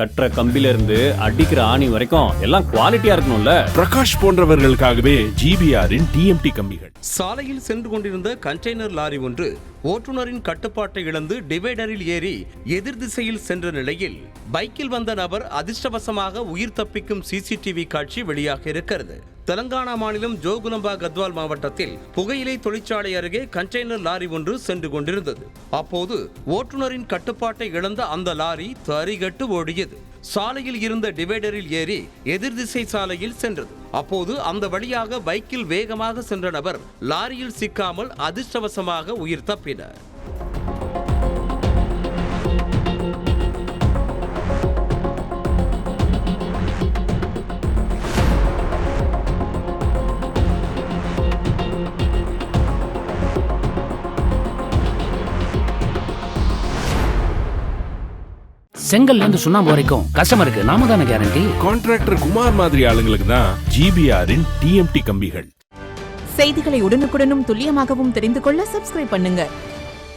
கட்டுற கம்பில இருந்து அடிக்கிற ஆணி வரைக்கும் எல்லாம் குவாலிட்டியா இருக்கணும்ல. பிரகாஷ் போன்றவர்களுக்காகவே ஜிபிஆரின் டிஎம்டி கம்பிகள். சாலையில் சென்று கொண்டிருந்த கண்டெய்னர் லாரி ஒன்று ஓட்டுநரின் கட்டுப்பாட்டை இழந்து டிவைடரில் ஏறி எதிர் திசையில் சென்ற நிலையில் பைக்கில் வந்த நபர் அதிர்ஷ்டவசமாக உயிர் தப்பிக்கும் சிசிடிவி காட்சி வெளியாக இருக்கிறது. தெலங்கானா மாநிலம் ஜோகுலம்பா கத்வால் மாவட்டத்தில் புகையிலை தொழிற்சாலை அருகே கண்டெய்னர் லாரி ஒன்று சென்று கொண்டிருந்தது. அப்போது ஓட்டுநரின் கட்டுப்பாட்டை இழந்த அந்த லாரி தறிகட்டு ஓடியது. சாலையில் இருந்த டிவைடரில் ஏறி எதிர் திசை சாலையில் சென்றது. அப்போது அந்த வழியாக பைக்கில் வேகமாக சென்ற நபர் லாரியில் சிக்காமல் அதிர்ஷ்டவசமாக உயிர் தப்பினார். செங்கல்ல இருந்து சுண்ணாம்பு வரைக்கும் கஸ்டமருக்கு நாம தானே கேரண்டி. கான்ட்ராக்டர் குமார் மாதிரி ஆளுங்களுக்கு தான் ஜிபிஆரின் டிஎம்டி கம்பிகள். செய்திகளை உடனுக்குடனும் துல்லியமாகவும் தெரிந்து கொள்ள சப்ஸ்கிரைப் பண்ணுங்க.